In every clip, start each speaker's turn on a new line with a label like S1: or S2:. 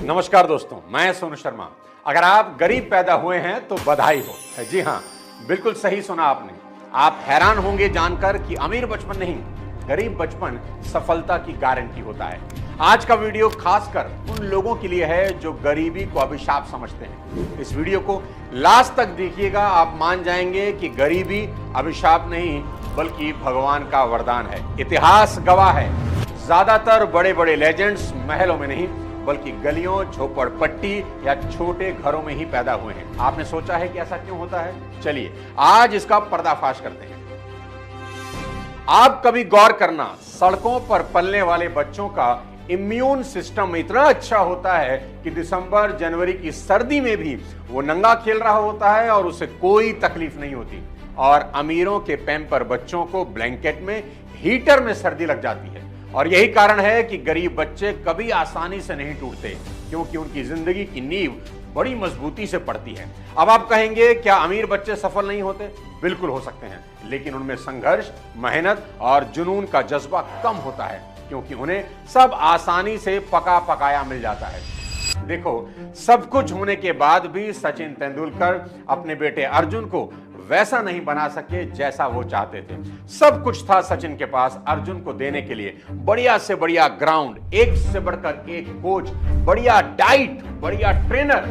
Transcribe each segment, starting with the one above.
S1: नमस्कार दोस्तों, मैं सोनू शर्मा। अगर आप गरीब पैदा हुए हैं तो बधाई हो। जी हाँ, बिल्कुल सही सुना आपने। आप हैरान होंगे जानकर कि अमीर बचपन नहीं, गरीब बचपन सफलता की गारंटी होता है। आज का वीडियो खासकर उन लोगों के लिए है जो गरीबी को अभिशाप समझते हैं। इस वीडियो को लास्ट तक देखिएगा, आप मान जाएंगे कि गरीबी अभिशाप नहीं बल्कि भगवान का वरदान है। इतिहास गवाह है, ज्यादातर बड़े बड़े लेजेंड्स महलों में नहीं बल्कि गलियों, झोपड़पट्टी या छोटे घरों में ही पैदा हुए हैं। आपने सोचा है कि ऐसा क्यों होता है? चलिए आज इसका पर्दाफाश करते हैं। आप कभी गौर करना, सड़कों पर पलने वाले बच्चों का इम्यून सिस्टम इतना अच्छा होता है कि दिसंबर जनवरी की सर्दी में भी वो नंगा खेल रहा होता है और उसे कोई तकलीफ नहीं होती। और अमीरों के पैम्पर बच्चों को ब्लैंकेट में, हीटर में सर्दी लग जाती है। और यही कारण है कि गरीब बच्चे कभी आसानी से नहीं टूटते, क्योंकि उनकी जिंदगी की नींव बड़ी मजबूती से पड़ती है। अब आप कहेंगे, क्या अमीर बच्चे सफल नहीं होते? बिल्कुल हो सकते हैं, लेकिन उनमें संघर्ष, मेहनत और जुनून का जज्बा कम होता है, क्योंकि उन्हें सब आसानी से पका पकाया मिल जाता है। देखो, सब कुछ होने के बाद भी सचिन तेंदुलकर अपने बेटे अर्जुन को वैसा नहीं बना सके जैसा वो चाहते थे। सब कुछ था सचिन के पास अर्जुन को देने के लिए, बढ़िया से बढ़िया ग्राउंड, एक से बढ़कर एक कोच, बढ़िया डाइट, बढ़िया ट्रेनर,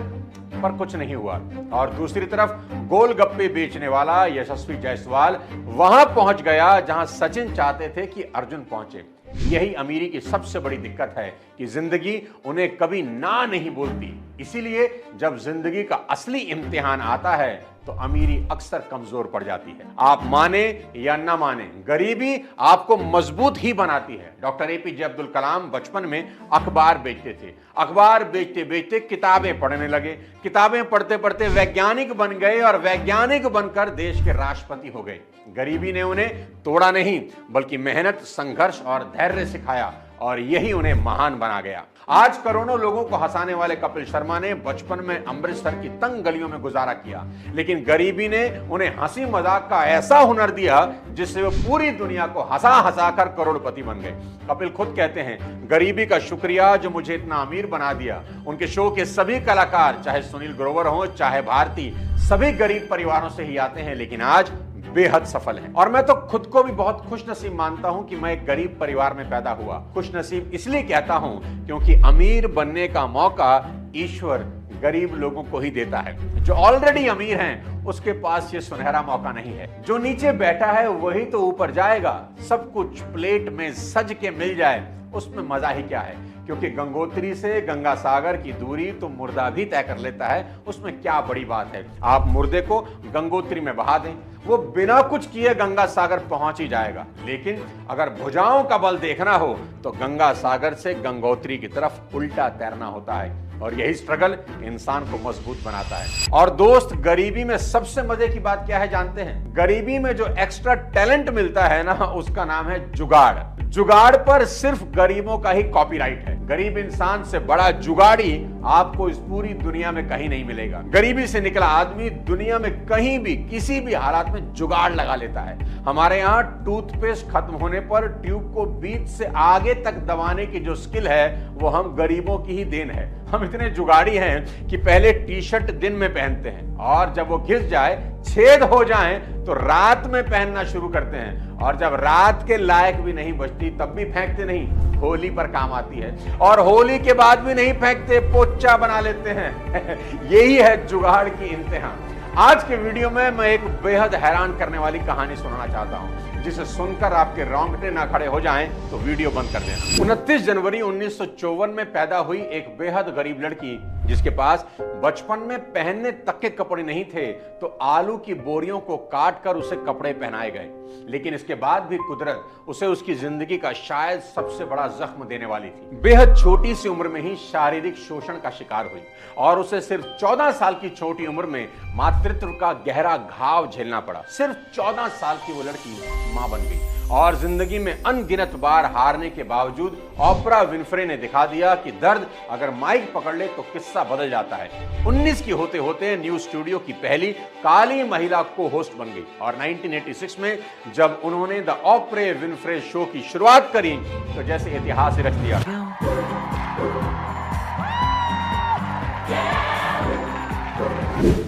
S1: पर कुछ नहीं हुआ। और दूसरी तरफ गोलगप्पे बेचने वाला यशस्वी जायसवाल वहां पहुंच गया जहां सचिन चाहते थे कि अर्जुन पहुंचे। यही अमीरी की सबसे बड़ी दिक्कत है कि जिंदगी उन्हें कभी ना नहीं बोलती। इसीलिए जब जिंदगी का असली इम्तिहान आता है तो अमीरी अक्सर कमजोर पड़ जाती है। आप माने या ना माने, गरीबी आपको मजबूत ही बनाती है। डॉक्टर एपीजे अब्दुल कलाम बचपन में अखबार बेचते थे। अखबार बेचते बेचते किताबें पढ़ने लगे। किताबें पढ़ते पढ़ते वैज्ञानिक बन गए और वैज्ञानिक बनकर देश के राष्ट्रपति हो गए। गरीबी ने उन्हें तोड़ा नहीं बल्कि मेहनत, संघर्ष और धैर्य सिखाया, और यही उन्हें महान बना गया। आज करोड़ों लोगों को हंसाने वाले कपिल शर्मा ने बचपन में अमृतसर की तंग गलियों में गुजारा किया, लेकिन गरीबी ने उन्हें हंसी मजाक का ऐसा हुनर दिया जिससे वो पूरी दुनिया को हंसा हंसा कर करोड़पति बन गए। कपिल खुद कहते हैं, गरीबी का शुक्रिया जो मुझे इतना अमीर बना दिया। उनके शो के सभी कलाकार, चाहे सुनील ग्रोवर हो चाहे भारती, सभी गरीब परिवारों से ही आते हैं, लेकिन आज बेहद सफल है। और मैं तो खुद को भी बहुत खुशनसीब मानता हूं कि मैं एक गरीब परिवार में पैदा हुआ। खुशनसीब इसलिए कहता हूं क्योंकि अमीर बनने का मौका ईश्वर गरीब लोगों को ही देता है। जो ऑलरेडी अमीर हैं उसके पास ये सुनहरा मौका नहीं है। जो नीचे बैठा है वही तो ऊपर जाएगा। सब कुछ प्लेट में सज के मिल जाए उसमें मजा ही क्या है, क्योंकि गंगोत्री से गंगा सागर की दूरी तो मुर्दा भी तय कर लेता है। उसमें क्या बड़ी बात है? आप मुर्दे को गंगोत्री में बहा दें, वो बिना कुछ किए गंगा सागर पहुंच ही जाएगा। लेकिन अगर भुजाओं का बल देखना हो तो गंगा सागर से गंगोत्री की तरफ उल्टा तैरना होता है, और यही स्ट्रगल इंसान को मजबूत बनाता है। और दोस्त, गरीबी में सबसे मजे की बात क्या है जानते हैं? गरीबी में जो एक्स्ट्रा टैलेंट मिलता है ना, उसका नाम है जुगाड़। जुगाड़ पर सिर्फ गरीबों का ही कॉपीराइट है। गरीब इंसान से बड़ा जुगाड़ी आपको इस पूरी दुनिया में कहीं नहीं मिलेगा। गरीबी से निकला आदमी दुनिया में कहीं भी किसी भी हालात में जुगाड़ लगा लेता है। हमारे यहाँ टूथपेस्ट खत्म होने पर ट्यूब को बीच से आगे तक दबाने की जो स्किल है वो हम गरीबों की ही देन है। हम इतने जुगाड़ी हैं कि पहले टी शर्ट दिन में पहनते हैं और जब वो घिस जाए, छेद हो जाए तो रात में पहनना शुरू करते हैं, और जब रात के लायक भी नहीं बचती तब भी फेंकते नहीं, होली पर काम आती है। और होली के बाद भी नहीं फेंकते, पोच्चा बना लेते हैं। यही है जुगाड़ की इंतहा। आज के वीडियो में मैं एक बेहद हैरान करने वाली कहानी सुनाना चाहता हूं, जिसे सुनकर आपके रोंगटे ना खड़े हो जाएं तो वीडियो बंद कर देना। 29 जनवरी 1954 में पैदा हुई एक बेहद गरीब लड़की, जिसके पास बचपन में पहनने तक के कपड़े नहीं थे, तो आलू की बोरियों को काट कर उसे कपड़े पहनाए गए। लेकिन इसके बाद भी कुदरत उसे उसकी जिंदगी का शायद सबसे बड़ा जख्म देने वाली थी। बेहद छोटी सी उम्र में ही शारीरिक शोषण का शिकार हुई, और उसे सिर्फ 14 साल की छोटी उम्र में मातृत्व का गहरा घाव झेलना पड़ा। सिर्फ 14 साल की वो लड़की मां बन गई, और जिंदगी में अनगिनत बार हारने के बावजूद ओपरा विनफ्रे ने दिखा दिया कि दर्द अगर माइक पकड़ ले तो किस्सा बदल जाता है। 19 की होते होते न्यूज स्टूडियो की पहली काली महिला को होस्ट बन गई, और 1986 में जब उन्होंने द ओपरा विनफ्रे शो की शुरुआत करी तो जैसे इतिहास ही रच दिया।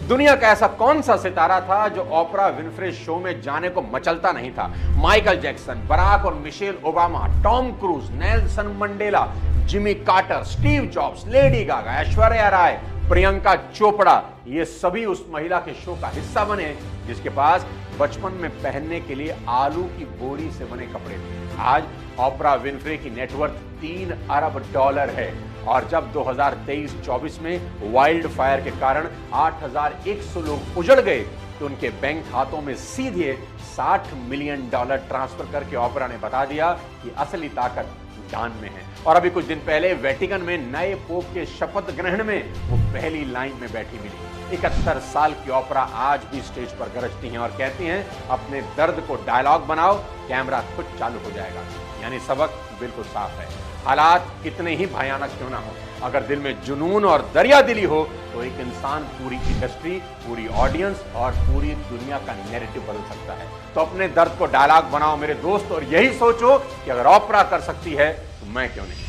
S1: दुनिया का ऐसा कौन सा सितारा था जो ओपरा विनफ्रे शो में जाने को मचलता नहीं था? माइकल जैक्सन, बराक और Michelle Obama, Tom Cruise, Nelson Mandela, Jimmy Carter, Steve Jobs, Lady Gaga, Aishwarya Rai, Priyanka Chopra, ये सभी उस महिला के शो का हिस्सा बने जिसके पास बचपन में पहनने के लिए आलू की बोरी से बने कपड़े थे। आज ओपरा विनफ्रे की नेटवर्थ $3 अरब है और जब 2023-24 में वाइल्ड फायर के कारण 8,100 लोग उजड़ गए तो उनके बैंक खातों में सीधे $60 मिलियन ट्रांसफर करके ओपरा ने बता दिया कि असली ताकत दान में है। और अभी कुछ दिन पहले वेटिकन में नए पोप के शपथ ग्रहण में वो पहली लाइन में बैठी मिली। 71 साल की ओपरा आज भी स्टेज पर गरजती हैं और कहती हैं, अपने दर्द को डायलॉग बनाओ, कैमरा खुद चालू हो जाएगा। यानी सबक बिल्कुल साफ है, हालात कितने ही भयानक क्यों ना हो, अगर दिल में जुनून और दरिया दिली हो तो एक इंसान पूरी इंडस्ट्री, पूरी ऑडियंस और पूरी दुनिया का नैरेटिव बदल सकता है। तो अपने दर्द को डायलॉग बनाओ मेरे दोस्त, और यही सोचो कि अगर ओपरा कर सकती है तो मैं क्यों नहीं।